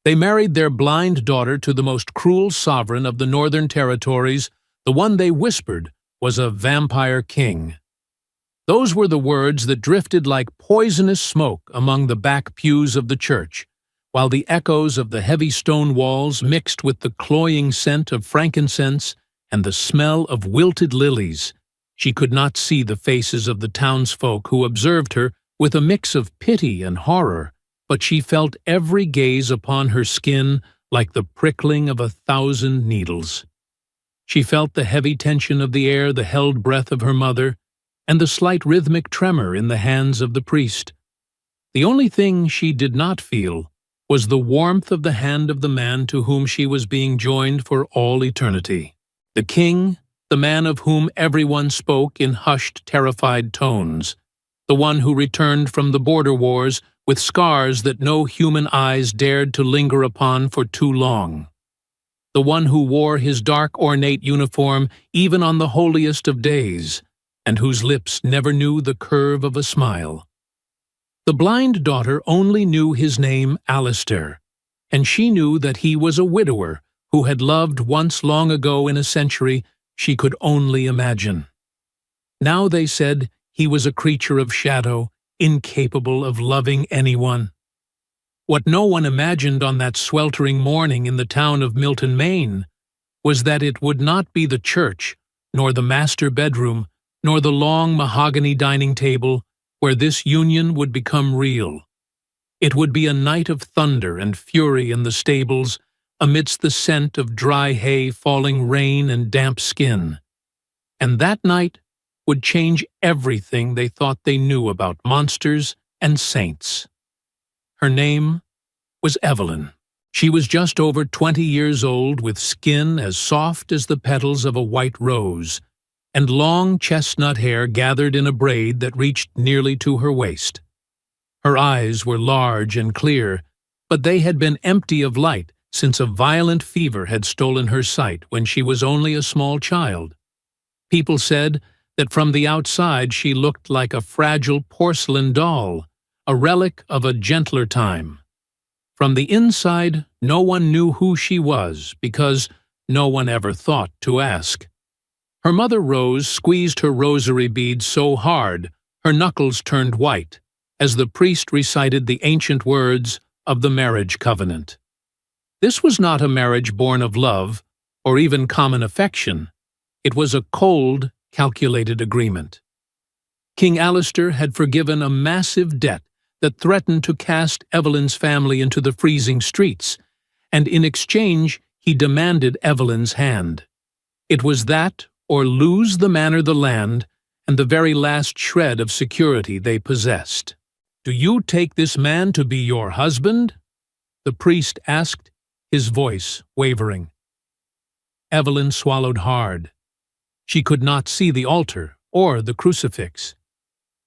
They married their blind daughter to the most cruel sovereign of the northern territories, the one they whispered was a vampire king. Those were the words that drifted like poisonous smoke among the back pews of the church, while the echoes of the heavy stone walls mixed with the cloying scent of frankincense and the smell of wilted lilies. She could not see the faces of the townsfolk who observed her with a mix of pity and horror, but she felt every gaze upon her skin like the prickling of 1,000 needles. She felt the heavy tension of the air, the held breath of her mother, and the slight rhythmic tremor in the hands of the priest. The only thing she did not feel was the warmth of the hand of the man to whom she was being joined for all eternity. The king, the man of whom everyone spoke in hushed, terrified tones, the one who returned from the border wars with scars that no human eyes dared to linger upon for too long. The one who wore his dark, ornate uniform even on the holiest of days, and whose lips never knew the curve of a smile. The blind daughter only knew his name Alistair, and she knew that he was a widower who had loved once long ago in a century she could only imagine. Now they said he was a creature of shadow, incapable of loving anyone. What no one imagined on that sweltering morning in the town of Milton, Maine, was that it would not be the church, nor the master bedroom, nor the long mahogany dining table where this union would become real. It would be a night of thunder and fury in the stables, amidst the scent of dry hay, falling rain, and damp skin. And that night would change everything they thought they knew about monsters and saints. Her name was Evelyn. She was just over 20 years old, with skin as soft as the petals of a white rose, and long chestnut hair gathered in a braid that reached nearly to her waist. Her eyes were large and clear, but they had been empty of light since a violent fever had stolen her sight when she was only a small child. People said that from the outside she looked like a fragile porcelain doll, a relic of a gentler time. From the inside, no one knew who she was, because no one ever thought to ask. Her mother Rose squeezed her rosary beads so hard her knuckles turned white, as the priest recited the ancient words of the marriage covenant. This was not a marriage born of love, or even common affection. It was a cold, calculated agreement. King Alistair had forgiven a massive debt that threatened to cast Evelyn's family into the freezing streets, and in exchange he demanded Evelyn's hand. It was that or lose the manor, the land, and the very last shred of security they possessed. "Do you take this man to be your husband?" the priest asked, his voice wavering. Evelyn swallowed hard. She could not see the altar or the crucifix.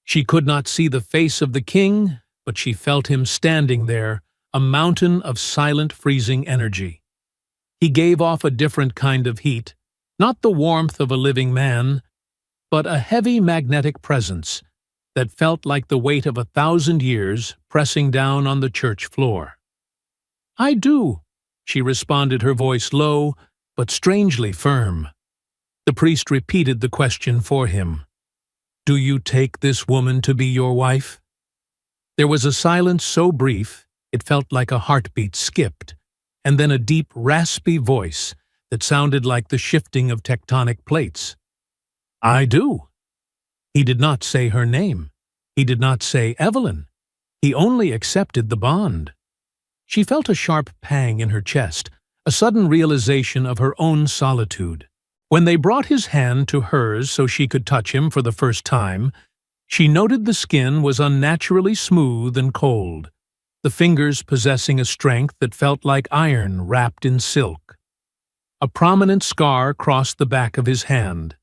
She could not see the face of the king, but she felt him standing there, a mountain of silent, freezing energy. He gave off a different kind of heat, not the warmth of a living man, but a heavy magnetic presence that felt like the weight of 1,000 years pressing down on the church floor. "I do," she responded, her voice low, but strangely firm. The priest repeated the question for him. "Do you take this woman to be your wife?" There was a silence so brief it felt like a heartbeat skipped, and then a deep, raspy voice that sounded like the shifting of tectonic plates. "I do." He did not say her name. He did not say Evelyn. He only accepted the bond. She felt a sharp pang in her chest, a sudden realization of her own solitude. When they brought his hand to hers so she could touch him for the first time, she noted the skin was unnaturally smooth and cold, the fingers possessing a strength that felt like iron wrapped in silk. A prominent scar crossed the back of his hand.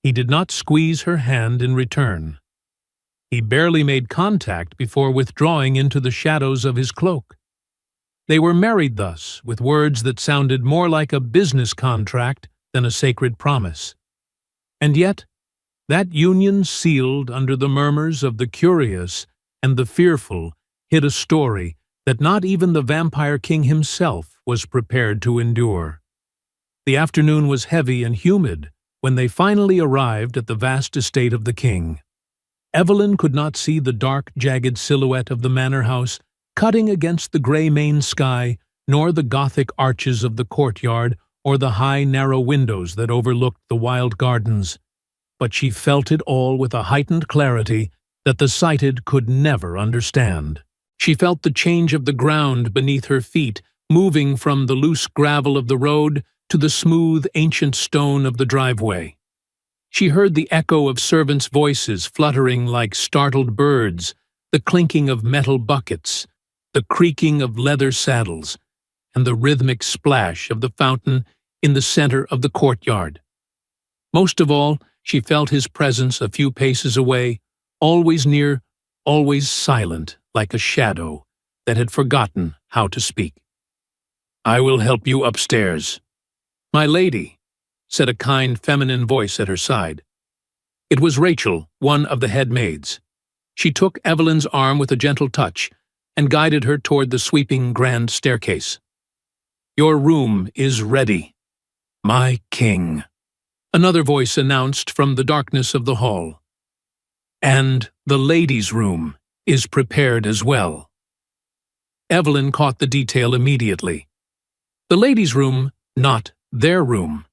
He did not squeeze her hand in return. He barely made contact before withdrawing into the shadows of his cloak. They were married thus, with words that sounded more like a business contract than a sacred promise. And yet, that union sealed under the murmurs of the curious and the fearful hid a story that not even the vampire king himself was prepared to endure. The afternoon was heavy and humid when they finally arrived at the vast estate of the king. Evelyn could not see the dark, jagged silhouette of the manor house cutting against the gray Maine sky, nor the Gothic arches of the courtyard or the high, narrow windows that overlooked the wild gardens. But she felt it all with a heightened clarity that the sighted could never understand. She felt the change of the ground beneath her feet, moving from the loose gravel of the road to the smooth, ancient stone of the driveway. She heard the echo of servants' voices fluttering like startled birds, the clinking of metal buckets, the creaking of leather saddles, and the rhythmic splash of the fountain in the center of the courtyard. Most of all, she felt his presence a few paces away, always near, always silent, like a shadow that had forgotten how to speak. "I will help you upstairs." "My lady," said a kind feminine voice at her side. It was Rachel, one of the head maids. She took Evelyn's arm with a gentle touch and guided her toward the sweeping grand staircase. "Your room is ready, my king," another voice announced from the darkness of the hall. "And the ladies' room is prepared as well." Evelyn caught the detail immediately. The ladies' room, not their room.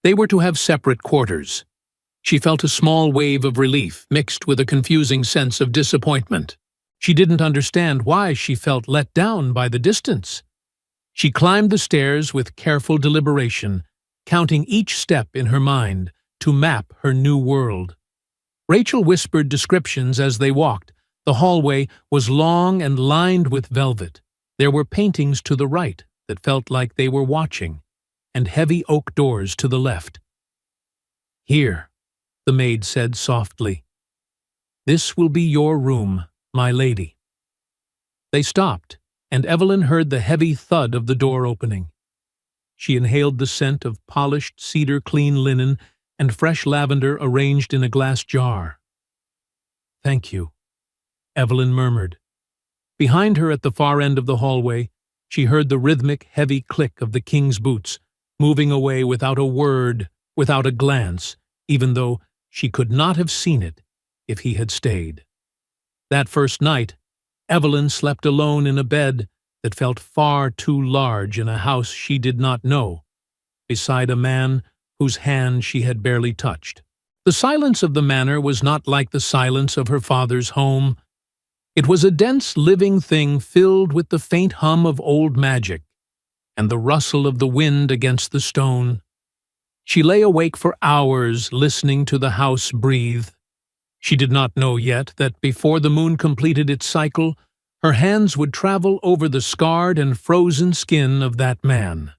They were to have separate quarters. She felt a small wave of relief mixed with a confusing sense of disappointment. She didn't understand why she felt let down by the distance. She climbed the stairs with careful deliberation, counting each step in her mind to map her new world. Rachel whispered descriptions as they walked. The hallway was long and lined with velvet. There were paintings to the right that felt like they were watching, and heavy oak doors to the left. "Here," the maid said softly. "This will be your room, my lady." They stopped, and Evelyn heard the heavy thud of the door opening. She inhaled the scent of polished cedar clean linen and fresh lavender arranged in a glass jar. "Thank you," Evelyn murmured. Behind her at the far end of the hallway, she heard the rhythmic, heavy click of the king's boots, moving away without a word, without a glance, even though she could not have seen it if he had stayed. That first night, Evelyn slept alone in a bed that felt far too large in a house she did not know, beside a man whose hand she had barely touched. The silence of the manor was not like the silence of her father's home. It was a dense, living thing filled with the faint hum of old magic and the rustle of the wind against the stone. She lay awake for hours listening to the house breathe. She did not know yet that before the moon completed its cycle, her hands would travel over the scarred and frozen skin of that man.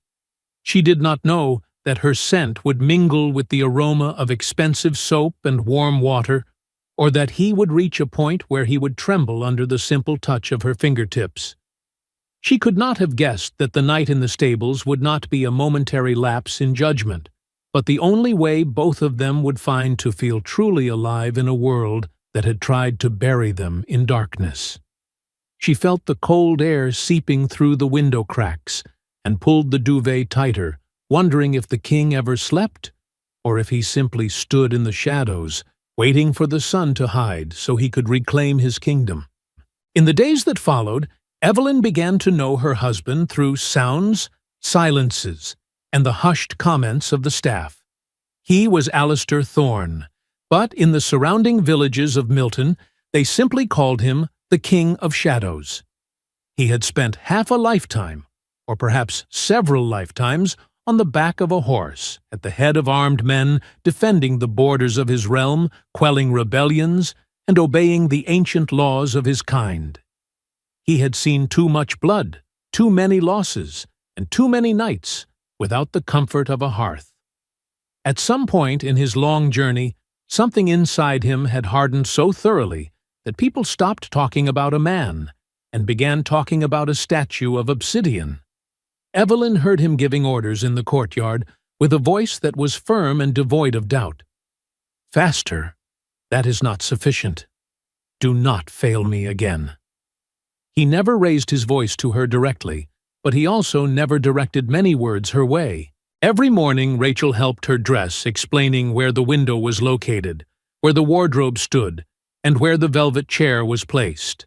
She did not know that her scent would mingle with the aroma of expensive soap and warm water, or that he would reach a point where he would tremble under the simple touch of her fingertips. She could not have guessed that the night in the stables would not be a momentary lapse in judgment, but the only way both of them would find to feel truly alive in a world that had tried to bury them in darkness. She felt the cold air seeping through the window cracks and pulled the duvet tighter, wondering if the king ever slept, or if he simply stood in the shadows, waiting for the sun to hide so he could reclaim his kingdom. In the days that followed, Evelyn began to know her husband through sounds, silences, and the hushed comments of the staff. He was Alistair Thorne, but in the surrounding villages of Milton, they simply called him the King of Shadows. He had spent half a lifetime, or perhaps several lifetimes, on the back of a horse, at the head of armed men, defending the borders of his realm, quelling rebellions, and obeying the ancient laws of his kind. He had seen too much blood, too many losses, and too many nights without the comfort of a hearth. At some point in his long journey, something inside him had hardened so thoroughly that people stopped talking about a man and began talking about a statue of obsidian. Evelyn heard him giving orders in the courtyard with a voice that was firm and devoid of doubt. "Faster. That is not sufficient. Do not fail me again." He never raised his voice to her directly, but he also never directed many words her way. Every morning Rachel helped her dress, explaining where the window was located, where the wardrobe stood, and where the velvet chair was placed.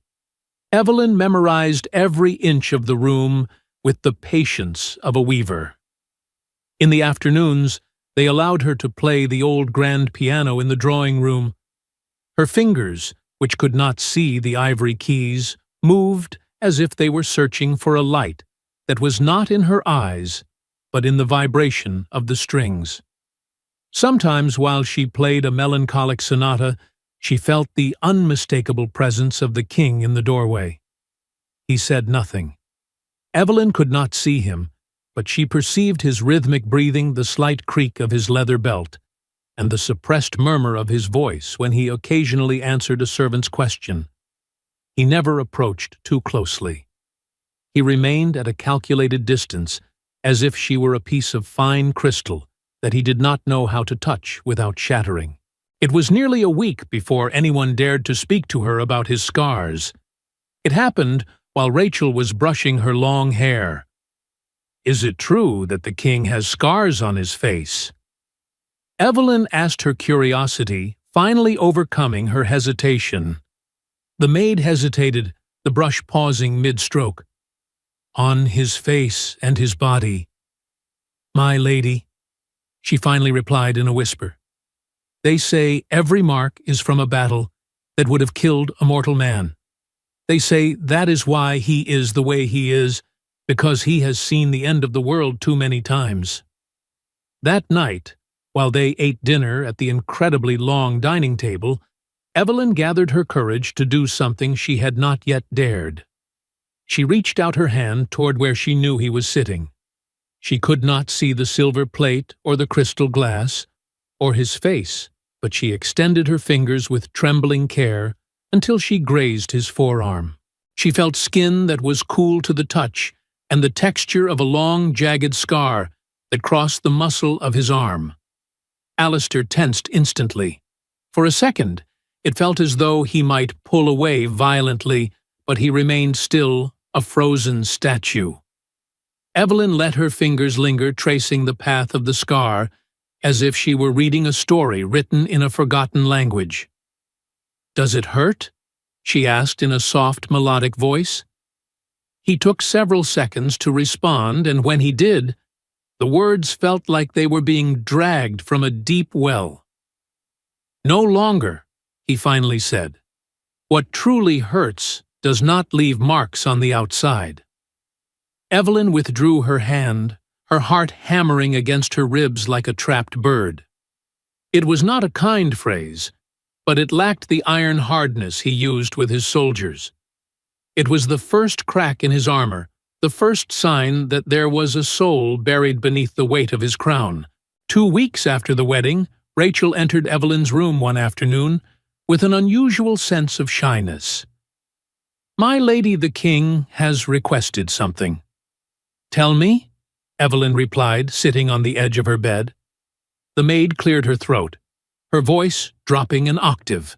Evelyn memorized every inch of the room with the patience of a weaver. In the afternoons, they allowed her to play the old grand piano in the drawing room. Her fingers, which could not see the ivory keys, moved as if they were searching for a light that was not in her eyes, but in the vibration of the strings. Sometimes, while she played a melancholic sonata, she felt the unmistakable presence of the king in the doorway. He said nothing. Evelyn could not see him, but she perceived his rhythmic breathing, the slight creak of his leather belt, and the suppressed murmur of his voice when he occasionally answered a servant's question. He never approached too closely. He remained at a calculated distance, as if she were a piece of fine crystal that he did not know how to touch without shattering. It was nearly a week before anyone dared to speak to her about his scars. It happened while Rachel was brushing her long hair. "Is it true that the king has scars on his face?" Evelyn asked her curiosity, finally overcoming her hesitation. The maid hesitated, the brush pausing mid-stroke. "On his face and his body, my lady," she finally replied in a whisper. "They say every mark is from a battle that would have killed a mortal man. They say that is why he is the way he is, because he has seen the end of the world too many times." That night, while they ate dinner at the incredibly long dining table, Evelyn gathered her courage to do something she had not yet dared. She reached out her hand toward where she knew he was sitting. She could not see the silver plate or the crystal glass, or his face, but she extended her fingers with trembling care until she grazed his forearm. She felt skin that was cool to the touch and the texture of a long, jagged scar that crossed the muscle of his arm. Alistair tensed instantly. For a second, it felt as though he might pull away violently, but he remained still, a frozen statue. Evelyn let her fingers linger, tracing the path of the scar, as if she were reading a story written in a forgotten language. "Does it hurt?" she asked in a soft, melodic voice. He took several seconds to respond, and when he did, the words felt like they were being dragged from a deep well. "No longer," he finally said. "What truly hurts does not leave marks on the outside." Evelyn withdrew her hand, her heart hammering against her ribs like a trapped bird. It was not a kind phrase, but it lacked the iron hardness he used with his soldiers. It was the first crack in his armor, the first sign that there was a soul buried beneath the weight of his crown. 2 weeks after the wedding, Rachel entered Evelyn's room one afternoon with an unusual sense of shyness. "My lady the king has requested something." "Tell me," Evelyn replied, sitting on the edge of her bed. The maid cleared her throat, her voice dropping an octave.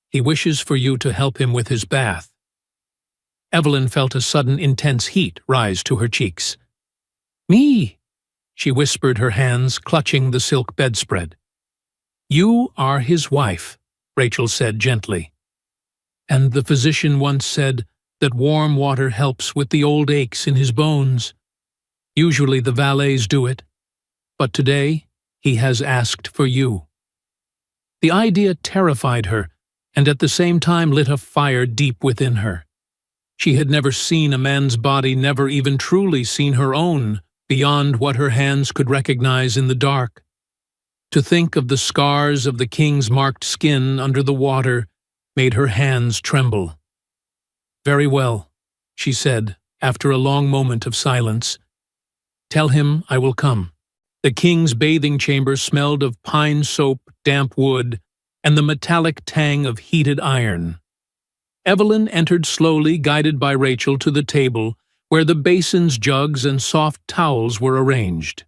"He wishes for you to help him with his bath." Evelyn felt a sudden intense heat rise to her cheeks. "Me?" she whispered, her hands clutching the silk bedspread. "You are his wife," Rachel said gently. "And the physician once said that warm water helps with the old aches in his bones. Usually the valets do it, but today he has asked for you." The idea terrified her, and at the same time lit a fire deep within her. She had never seen a man's body, never even truly seen her own, beyond what her hands could recognize in the dark. To think of the scars of the king's marked skin under the water made her hands tremble. "Very well," she said, after a long moment of silence. "Tell him I will come." The king's bathing chamber smelled of pine soap, damp wood, and the metallic tang of heated iron. Evelyn entered slowly, guided by Rachel, to the table where the basins, jugs, and soft towels were arranged.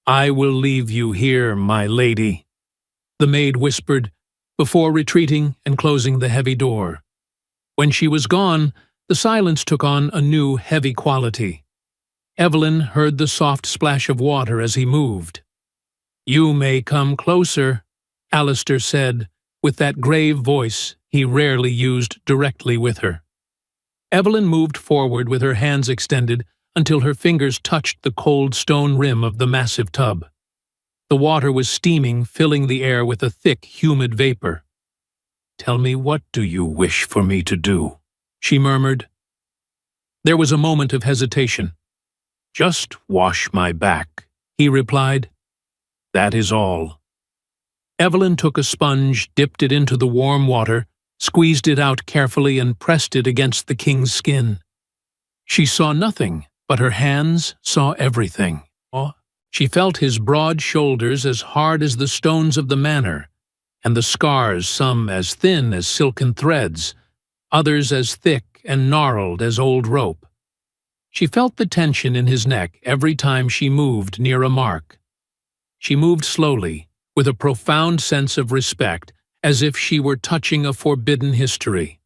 "I will leave you here, my lady," the maid whispered, before retreating and closing the heavy door. When she was gone, The silence took on a new, heavy quality. Evelyn heard the soft splash of water as he moved. "You may come closer," Alistair said, with that grave voice he rarely used directly with her. Evelyn moved forward with her hands extended until her fingers touched the cold stone rim of the massive tub. The water was steaming, filling the air with a thick, humid vapor. "Tell me, what do you wish for me to do?" she murmured. There was a moment of hesitation. "Just wash my back," he replied. "That is all." Evelyn took a sponge, dipped it into the warm water, squeezed it out carefully and pressed it against the king's skin. She saw nothing, but her hands saw everything. She felt his broad shoulders as hard as the stones of the manor, and the scars, some as thin as silken threads, others as thick and gnarled as old rope. She felt the tension in his neck every time she moved near a mark. She moved slowly, with a profound sense of respect, as if she were touching a forbidden history.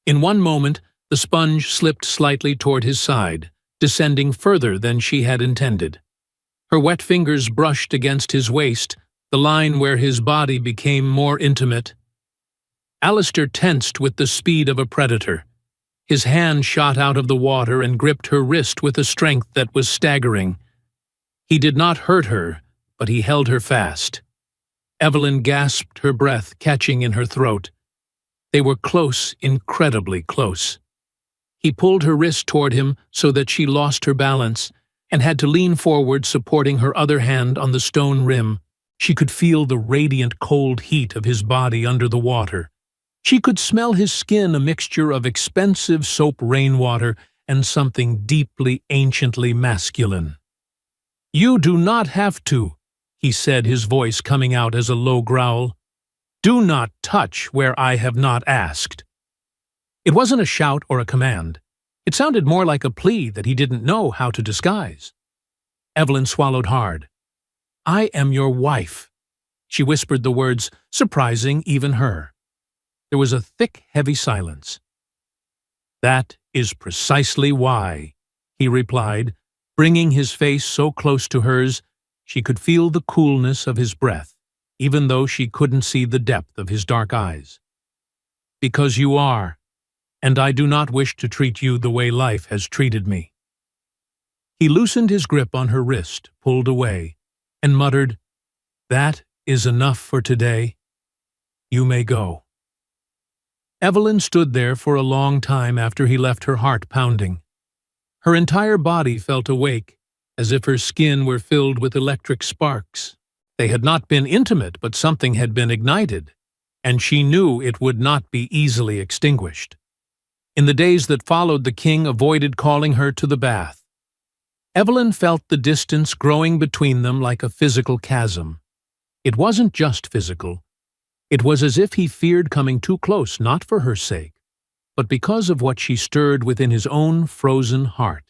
In one moment, the sponge slipped slightly toward his side, descending further than she had intended. Her wet fingers brushed against his waist, the line where his body became more intimate. Alistair tensed with the speed of a predator. His hand shot out of the water and gripped her wrist with a strength that was staggering. He did not hurt her, but he held her fast. Evelyn gasped her breath, catching in her throat. They were close, incredibly close. He pulled her wrist toward him so that she lost her balance and had to lean forward, supporting her other hand on the stone rim. She could feel the radiant cold heat of his body under the water. She could smell his skin, a mixture of expensive soap rainwater and something deeply, anciently masculine. "You do not have to," he said, his voice coming out as a low growl. "Do not touch where I have not asked." It wasn't a shout or a command. It sounded more like a plea that he didn't know how to disguise. Evelyn swallowed hard. "I am your wife." She whispered the words, surprising even her. There was a thick, heavy silence. "That is precisely why," he replied, bringing his face so close to hers she could feel the coolness of his breath, even though she couldn't see the depth of his dark eyes. "Because you are, and I do not wish to treat you the way life has treated me." He loosened his grip on her wrist, pulled away, and muttered, "That is enough for today. You may go." Evelyn stood there for a long time after he left, her heart pounding. Her entire body felt awake, as if her skin were filled with electric sparks. They had not been intimate, but something had been ignited, and she knew it would not be easily extinguished. In the days that followed, the king avoided calling her to the bath. Evelyn felt the distance growing between them like a physical chasm. It wasn't just physical. It was as if he feared coming too close, not for her sake, but because of what she stirred within his own frozen heart.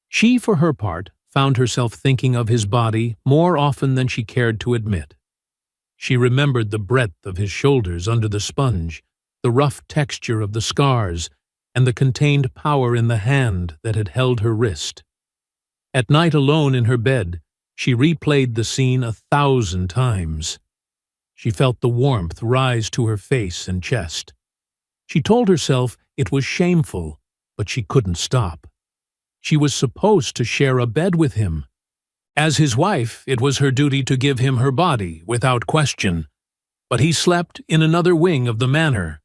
She, for her part, found herself thinking of his body more often than she cared to admit. She remembered the breadth of his shoulders under the sponge, the rough texture of the scars, and the contained power in the hand that had held her wrist. At night, alone in her bed, she replayed the scene 1,000 times. She felt the warmth rise to her face and chest. She told herself it was shameful, but she couldn't stop. She was supposed to share a bed with him. As his wife, it was her duty to give him her body, without question. But he slept in another wing of the manor,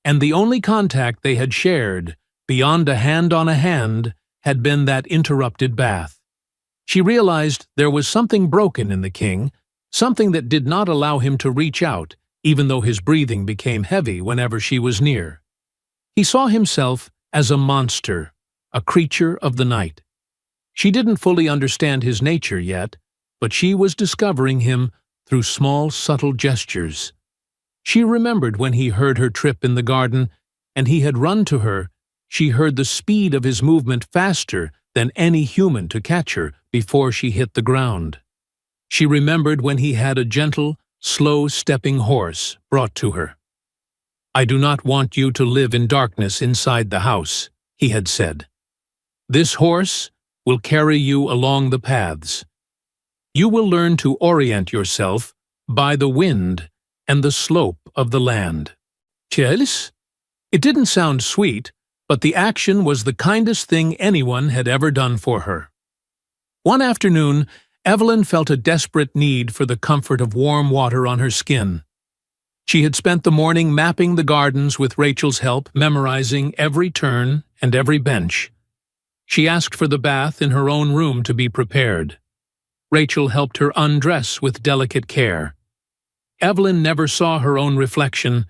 and the only contact they had shared, beyond a hand on a hand, had been that interrupted bath. She realized there was something broken in the king, something that did not allow him to reach out, even though his breathing became heavy whenever she was near. He saw himself as a monster, a creature of the night. She didn't fully understand his nature yet, but she was discovering him through small, subtle gestures. She remembered when he heard her trip in the garden, and he had run to her. She heard the speed of his movement faster than any human to catch her before she hit the ground. She remembered when he had a gentle, slow-stepping horse brought to her. "I do not want you to live in darkness inside the house," he had said. "This horse will carry you along the paths. You will learn to orient yourself by the wind and the slope of the land." Cheers? It didn't sound sweet, but the action was the kindest thing anyone had ever done for her. One afternoon, Evelyn felt a desperate need for the comfort of warm water on her skin. She had spent the morning mapping the gardens with Rachel's help, memorizing every turn and every bench. She asked for the bath in her own room to be prepared. Rachel helped her undress with delicate care. Evelyn never saw her own reflection,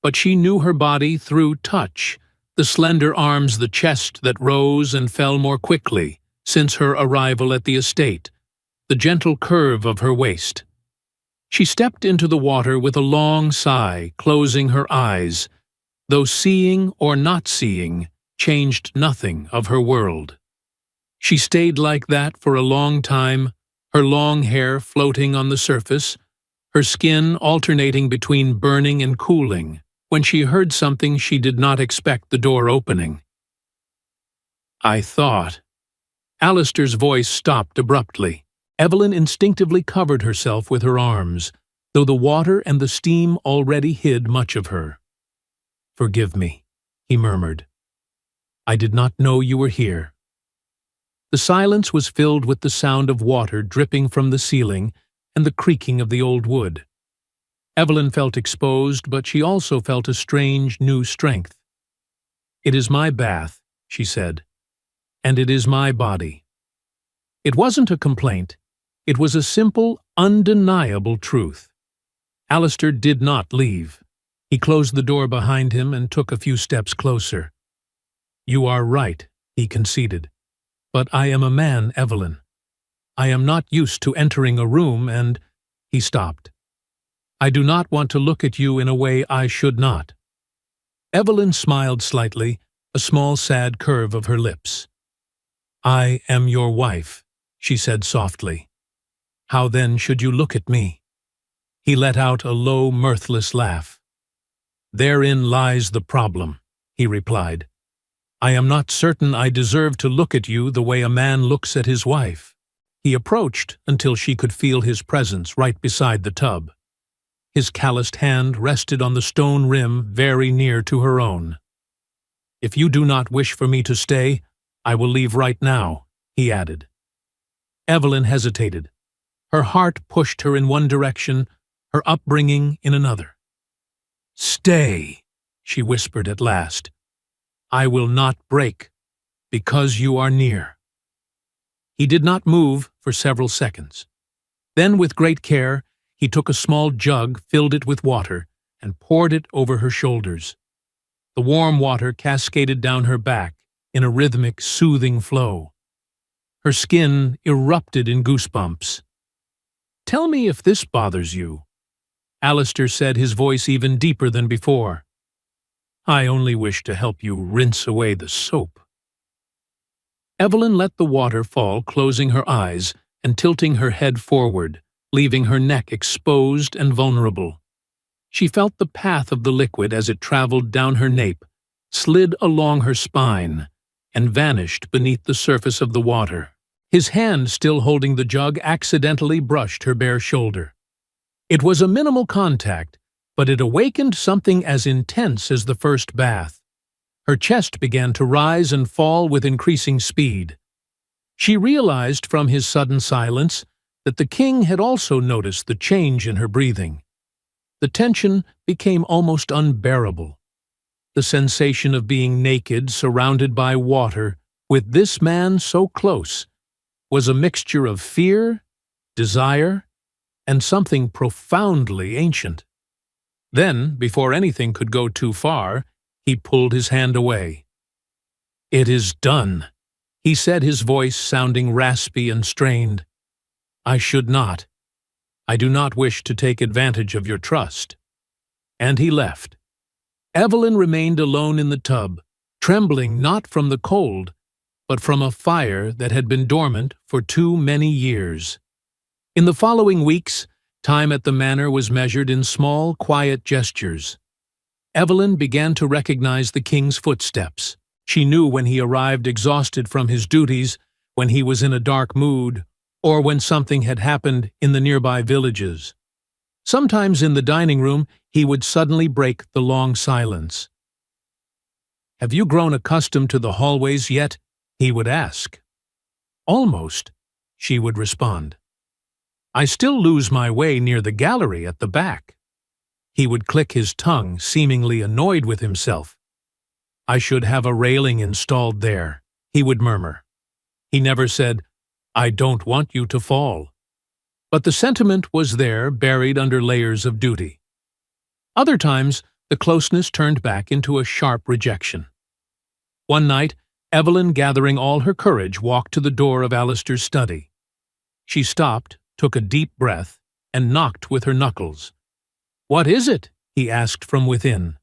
but she knew her body through touch, the slender arms, the chest that rose and fell more quickly since her arrival at the estate, the gentle curve of her waist. She stepped into the water with a long sigh, closing her eyes, though seeing or not seeing changed nothing of her world. She stayed like that for a long time, her long hair floating on the surface, her skin alternating between burning and cooling, when she heard something she did not expect, the door opening. "I thought—" Alistair's voice stopped abruptly. Evelyn instinctively covered herself with her arms, though the water and the steam already hid much of her. "Forgive me," he murmured. "I did not know you were here." The silence was filled with the sound of water dripping from the ceiling and the creaking of the old wood. Evelyn felt exposed, but she also felt a strange, new strength. "It is my bath," she said, "and it is my body." It wasn't a complaint. It was a simple, undeniable truth. Alistair did not leave. He closed the door behind him and took a few steps closer. "You are right," he conceded. "But I am a man, Evelyn. I am not used to entering a room and—" He stopped. "I do not want to look at you in a way I should not." Evelyn smiled slightly, a small sad curve of her lips. "I am your wife," she said softly. "How then should you look at me?" He let out a low, mirthless laugh. "Therein lies the problem," he replied. "I am not certain I deserve to look at you the way a man looks at his wife." He approached until she could feel his presence right beside the tub. His calloused hand rested on the stone rim very near to her own. "If you do not wish for me to stay, I will leave right now," he added. Evelyn hesitated. Her heart pushed her in one direction, her upbringing in another. "Stay," she whispered at last. "I will not break, because you are near." He did not move for several seconds. Then, with great care, he took a small jug, filled it with water, and poured it over her shoulders. The warm water cascaded down her back in a rhythmic, soothing flow. Her skin erupted in goosebumps. "Tell me if this bothers you," Alistair said, his voice even deeper than before. "I only wish to help you rinse away the soap." Evelyn let the water fall, closing her eyes and tilting her head forward, leaving her neck exposed and vulnerable. She felt the path of the liquid as it traveled down her nape, slid along her spine, and vanished beneath the surface of the water. His hand, still holding the jug, accidentally brushed her bare shoulder. It was a minimal contact, but it awakened something as intense as the first bath. Her chest began to rise and fall with increasing speed. She realized from his sudden silence that the king had also noticed the change in her breathing. The tension became almost unbearable. The sensation of being naked, surrounded by water, with this man so close, was a mixture of fear, desire, and something profoundly ancient. Then, before anything could go too far, he pulled his hand away. "It is done," he said, his voice sounding raspy and strained. "I should not. I do not wish to take advantage of your trust." And he left. Evelyn remained alone in the tub, trembling not from the cold, but from a fire that had been dormant for too many years. In the following weeks, time at the manor was measured in small, quiet gestures. Evelyn began to recognize the king's footsteps. She knew when he arrived exhausted from his duties, when he was in a dark mood, or when something had happened in the nearby villages. Sometimes in the dining room, he would suddenly break the long silence. "Have you grown accustomed to the hallways yet?" he would ask. "Almost," she would respond. "I still lose my way near the gallery at the back." He would click his tongue, seemingly annoyed with himself. "I should have a railing installed there," he would murmur. He never said, "I don't want you to fall." But the sentiment was there, buried under layers of duty. Other times, the closeness turned back into a sharp rejection. One night, Evelyn, gathering all her courage, walked to the door of Alistair's study. She stopped, took a deep breath, and knocked with her knuckles. "What is it?" he asked from within.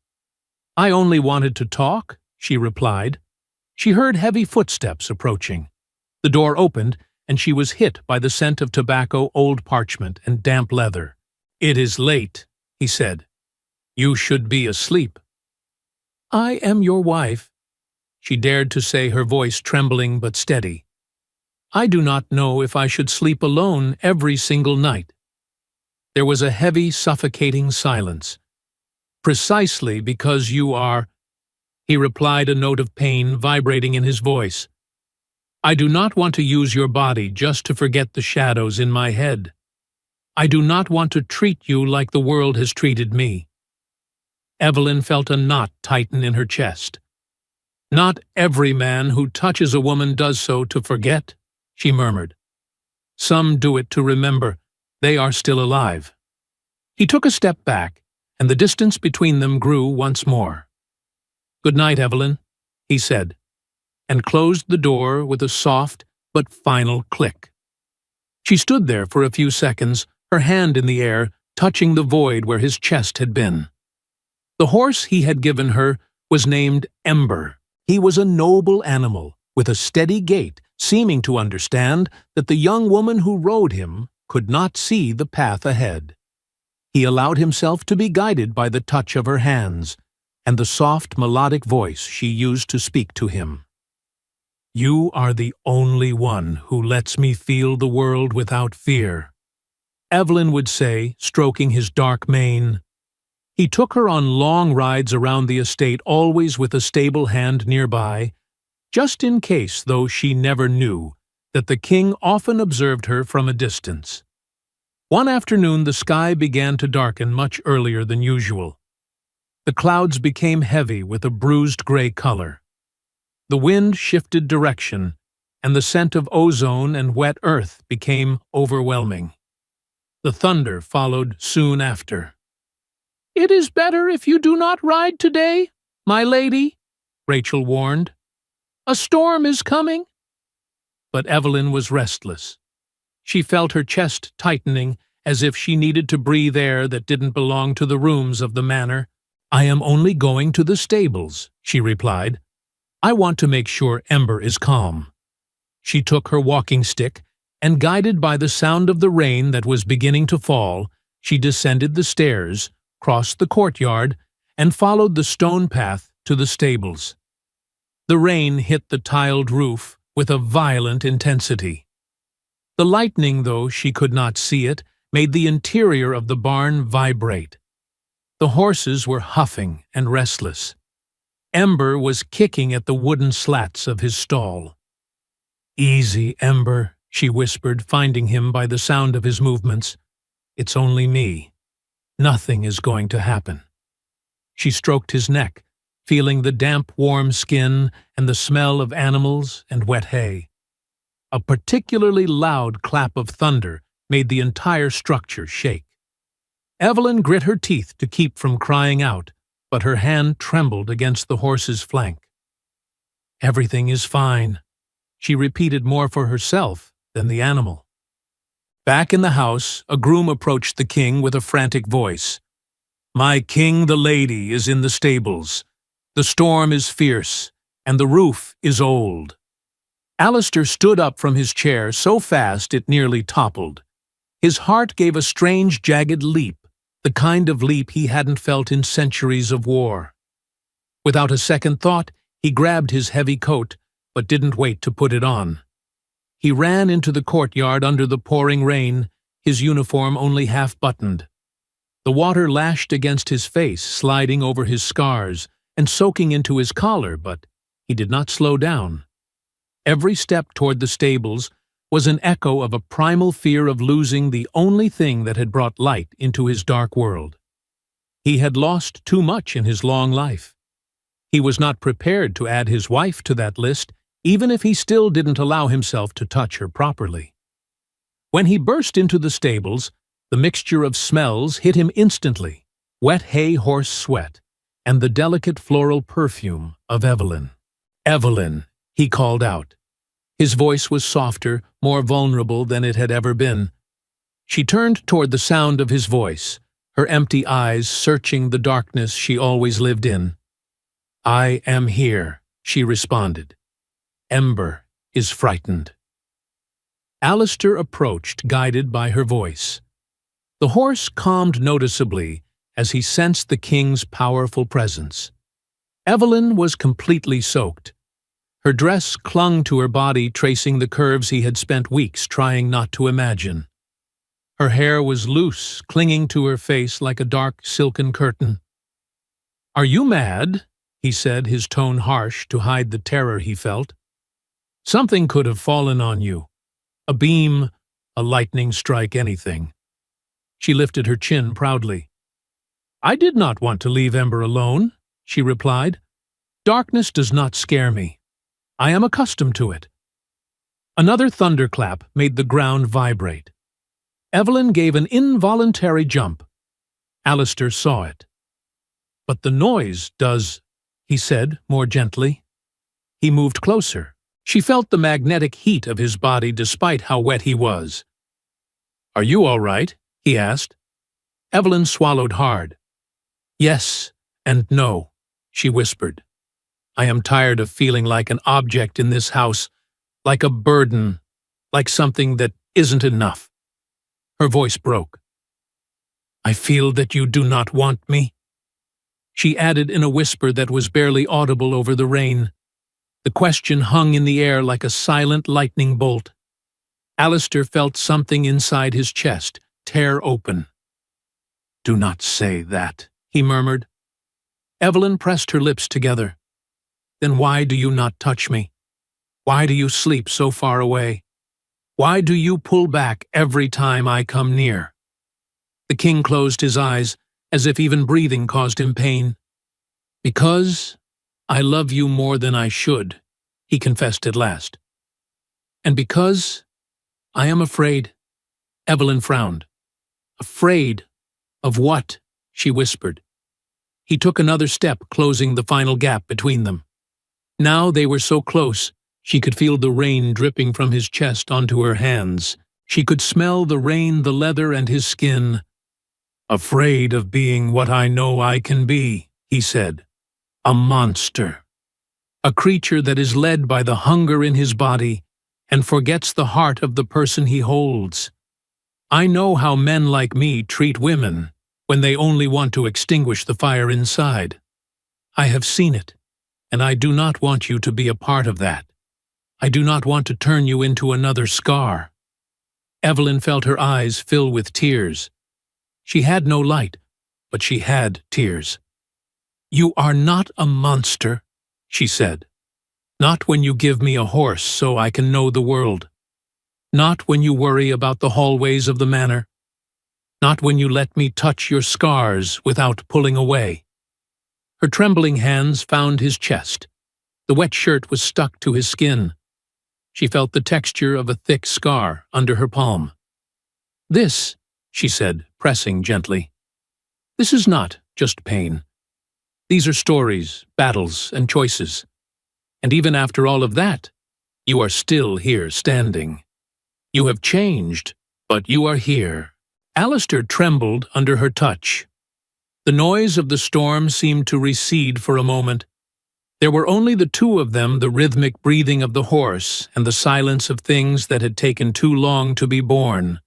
"I only wanted to talk," she replied. She heard heavy footsteps approaching. The door opened, and she was hit by the scent of tobacco, old parchment, and damp leather. "It is late," he said. "You should be asleep." "I am your wife," she dared to say, her voice trembling but steady. "I do not know if I should sleep alone every single night." There was a heavy, suffocating silence. "Precisely because you are," he replied, a note of pain vibrating in his voice. "I do not want to use your body just to forget the shadows in my head. I do not want to treat you like the world has treated me." Evelyn felt a knot tighten in her chest. "Not every man who touches a woman does so to forget," she murmured. "Some do it to remember they are still alive." He took a step back, and the distance between them grew once more. "Good night, Evelyn," he said, and closed the door with a soft but final click. She stood there for a few seconds, her hand in the air, touching the void where his chest had been. The horse he had given her was named Ember. He was a noble animal, with a steady gait, seeming to understand that the young woman who rode him could not see the path ahead. He allowed himself to be guided by the touch of her hands and the soft, melodic voice she used to speak to him. "You are the only one who lets me feel the world without fear," Evelyn would say, stroking his dark mane. He took her on long rides around the estate, always with a stable hand nearby, just in case, though she never knew, that the king often observed her from a distance. One afternoon the sky began to darken much earlier than usual. The clouds became heavy with a bruised gray color. The wind shifted direction, and the scent of ozone and wet earth became overwhelming. The thunder followed soon after. "It is better if you do not ride today, my lady," Rachel warned. "A storm is coming." But Evelyn was restless. She felt her chest tightening, as if she needed to breathe air that didn't belong to the rooms of the manor. "I am only going to the stables," she replied. "I want to make sure Ember is calm." She took her walking stick, and guided by the sound of the rain that was beginning to fall, she descended the stairs, crossed the courtyard, and followed the stone path to the stables. The rain hit the tiled roof with a violent intensity. The lightning, though she could not see it, made the interior of the barn vibrate. The horses were huffing and restless. Ember was kicking at the wooden slats of his stall. "Easy, Ember," she whispered, finding him by the sound of his movements. "It's only me. Nothing is going to happen." She stroked his neck, feeling the damp, warm skin and the smell of animals and wet hay. A particularly loud clap of thunder made the entire structure shake. Evelyn grit her teeth to keep from crying out, but her hand trembled against the horse's flank. "Everything is fine," she repeated, more for herself than the animal. Back in the house, a groom approached the king with a frantic voice. "My king, the lady, is in the stables. The storm is fierce, and the roof is old." Alistair stood up from his chair so fast it nearly toppled. His heart gave a strange, jagged leap, the kind of leap he hadn't felt in centuries of war. Without a second thought, he grabbed his heavy coat, but didn't wait to put it on. He ran into the courtyard under the pouring rain, his uniform only half-buttoned. The water lashed against his face, sliding over his scars and soaking into his collar, but he did not slow down. Every step toward the stables was an echo of a primal fear of losing the only thing that had brought light into his dark world. He had lost too much in his long life. He was not prepared to add his wife to that list, even if he still didn't allow himself to touch her properly. When he burst into the stables, the mixture of smells hit him instantly: wet hay horse sweat and the delicate floral perfume of Evelyn. "Evelyn," he called out. His voice was softer, more vulnerable than it had ever been. She turned toward the sound of his voice, her empty eyes searching the darkness she always lived in. "I am here," she responded. "Ember is frightened." Alistair approached, guided by her voice. The horse calmed noticeably as he sensed the king's powerful presence. Evelyn was completely soaked. Her dress clung to her body, tracing the curves he had spent weeks trying not to imagine. Her hair was loose, clinging to her face like a dark silken curtain. "Are you mad?" he said, his tone harsh to hide the terror he felt. "Something could have fallen on you. A beam, a lightning strike, anything." She lifted her chin proudly. "I did not want to leave Ember alone," she replied. "Darkness does not scare me. I am accustomed to it." Another thunderclap made the ground vibrate. Evelyn gave an involuntary jump. Alistair saw it. "But the noise does," he said more gently. He moved closer. She felt the magnetic heat of his body despite how wet he was. "Are you all right?" he asked. Evelyn swallowed hard. "Yes and no," she whispered. "I am tired of feeling like an object in this house, like a burden, like something that isn't enough." Her voice broke. "I feel that you do not want me," she added in a whisper that was barely audible over the rain. The question hung in the air like a silent lightning bolt. Alistair felt something inside his chest tear open. "Do not say that," he murmured. Evelyn pressed her lips together. "Then why do you not touch me? Why do you sleep so far away? Why do you pull back every time I come near?" The king closed his eyes, as if even breathing caused him pain. "Because I love you more than I should," he confessed at last. "And because I am afraid." Evelyn frowned. "Afraid of what?" she whispered. He took another step, closing the final gap between them. Now they were so close, she could feel the rain dripping from his chest onto her hands. She could smell the rain, the leather, and his skin. "Afraid of being what I know I can be," he said. "A monster. A creature that is led by the hunger in his body and forgets the heart of the person he holds. I know how men like me treat women when they only want to extinguish the fire inside. I have seen it, and I do not want you to be a part of that. I do not want to turn you into another scar." Evelyn felt her eyes fill with tears. She had no light, but she had tears. "You are not a monster," she said. "Not when you give me a horse so I can know the world. Not when you worry about the hallways of the manor. Not when you let me touch your scars without pulling away." Her trembling hands found his chest. The wet shirt was stuck to his skin. She felt the texture of a thick scar under her palm. "This," she said, pressing gently. "This is not just pain. These are stories, battles, and choices. And even after all of that, you are still here standing. You have changed, but you are here." Alistair trembled under her touch. The noise of the storm seemed to recede for a moment. There were only the two of them, the rhythmic breathing of the horse and the silence of things that had taken too long to be born.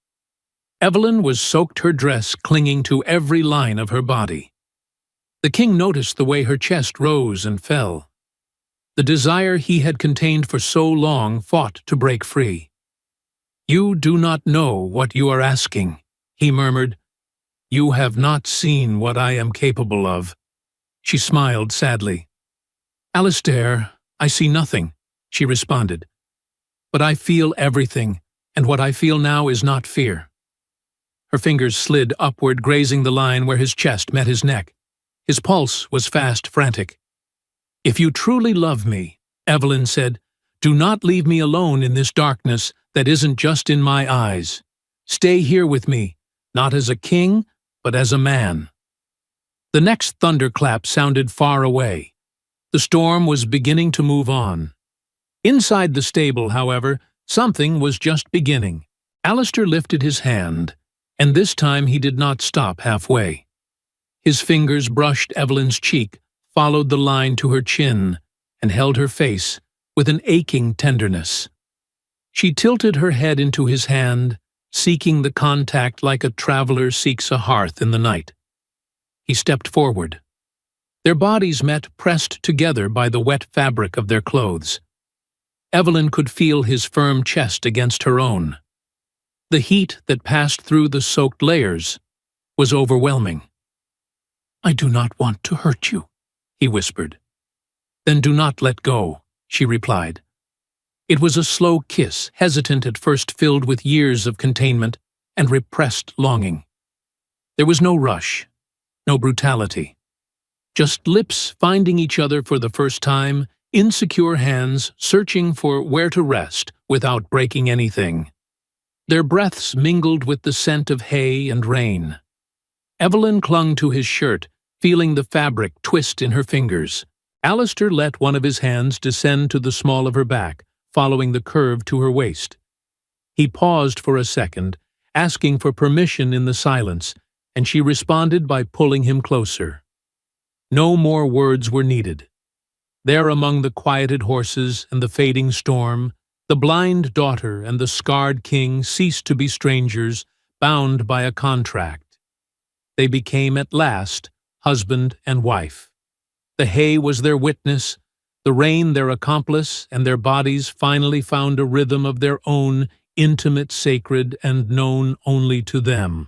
Evelyn was soaked, her dress clinging to every line of her body. The king noticed the way her chest rose and fell. The desire he had contained for so long fought to break free. "You do not know what you are asking," he murmured. "You have not seen what I am capable of." She smiled sadly. "Alistair, I see nothing," she responded. "But I feel everything, and what I feel now is not fear." Her fingers slid upward, grazing the line where his chest met his neck. His pulse was fast, frantic. "If you truly love me," Evelyn said, "do not leave me alone in this darkness that isn't just in my eyes. Stay here with me, not as a king, but as a man." The next thunderclap sounded far away. The storm was beginning to move on. Inside the stable, however, something was just beginning. Alistair lifted his hand, and this time he did not stop halfway. His fingers brushed Evelyn's cheek, followed the line to her chin, and held her face with an aching tenderness. She tilted her head into his hand, seeking the contact like a traveler seeks a hearth in the night. He stepped forward. Their bodies met, pressed together by the wet fabric of their clothes. Evelyn could feel his firm chest against her own. The heat that passed through the soaked layers was overwhelming. "I do not want to hurt you," he whispered. "Then do not let go," she replied. It was a slow kiss, hesitant at first, filled with years of containment and repressed longing. There was no rush, no brutality. Just lips finding each other for the first time, insecure hands searching for where to rest without breaking anything. Their breaths mingled with the scent of hay and rain. Evelyn clung to his shirt, feeling the fabric twist in her fingers. Alistair let one of his hands descend to the small of her back, following the curve to her waist. He paused for a second, asking for permission in the silence, and she responded by pulling him closer. No more words were needed. There among the quieted horses and the fading storm, the blind daughter and the scarred king ceased to be strangers, bound by a contract. They became at last husband and wife. The hay was their witness, the rain their accomplice, and their bodies finally found a rhythm of their own, intimate, sacred, and known only to them.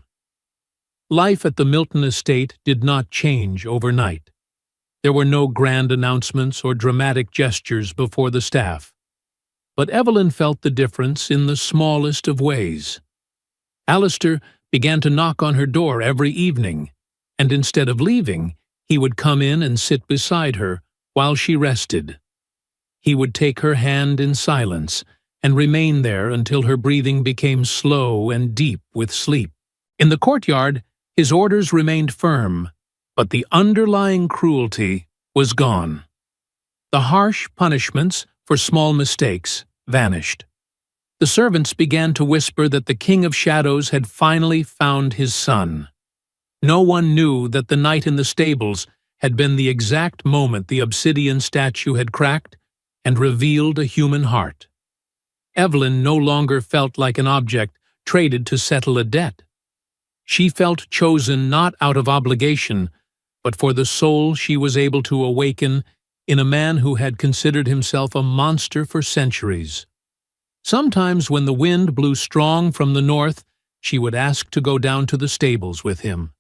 Life at the Milton estate did not change overnight. There were no grand announcements or dramatic gestures before the staff. But Evelyn felt the difference in the smallest of ways. Alistair began to knock on her door every evening, and instead of leaving, he would come in and sit beside her while she rested. He would take her hand in silence and remain there until her breathing became slow and deep with sleep. In the courtyard, his orders remained firm, but the underlying cruelty was gone. The harsh punishments for small mistakes vanished. The servants began to whisper that the King of Shadows had finally found his son. No one knew that the night in the stables had been the exact moment the obsidian statue had cracked and revealed a human heart. Evelyn no longer felt like an object traded to settle a debt. She felt chosen not out of obligation, but for the soul she was able to awaken in a man who had considered himself a monster for centuries. Sometimes when the wind blew strong from the north, she would ask to go down to the stables with him.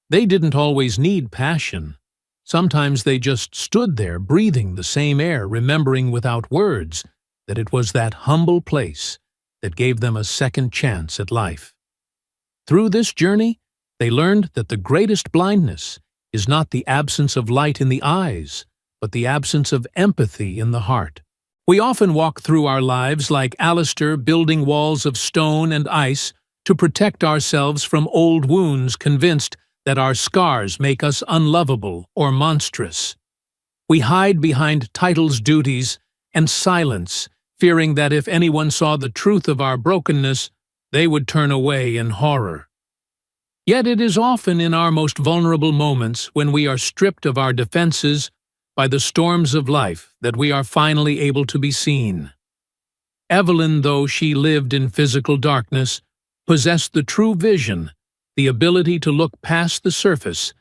They didn't always need passion. Sometimes they just stood there, breathing the same air, remembering without words that it was that humble place that gave them a second chance at life. Through this journey, they learned that the greatest blindness is not the absence of light in the eyes, but the absence of empathy in the heart. We often walk through our lives like Alistair, building walls of stone and ice to protect ourselves from old wounds, convinced that our scars make us unlovable or monstrous. We hide behind titles, duties, and silence, fearing that if anyone saw the truth of our brokenness, they would turn away in horror. Yet it is often in our most vulnerable moments, when we are stripped of our defenses by the storms of life, that we are finally able to be seen. Evelyn, though she lived in physical darkness, possessed the true vision, the ability to look past the surface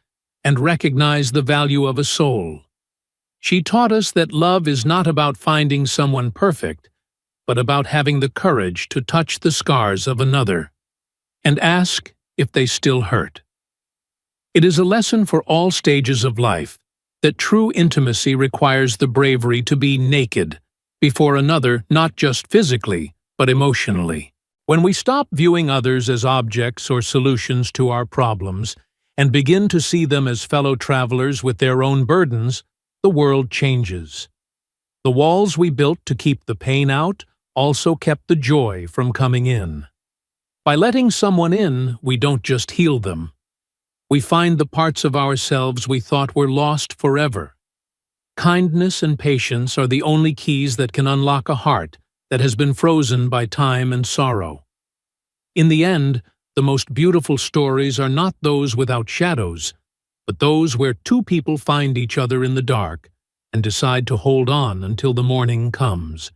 and recognize the value of a soul. She taught us that love is not about finding someone perfect, but about having the courage to touch the scars of another and ask if they still hurt. It is a lesson for all stages of life that true intimacy requires the bravery to be naked before another, not just physically, but emotionally. When we stop viewing others as objects or solutions to our problems and begin to see them as fellow travelers with their own burdens, the world changes. The walls we built to keep the pain out also kept the joy from coming in. By letting someone in, we don't just heal them. We find the parts of ourselves we thought were lost forever. Kindness and patience are the only keys that can unlock a heart that has been frozen by time and sorrow. In the end, the most beautiful stories are not those without shadows, but those where two people find each other in the dark and decide to hold on until the morning comes.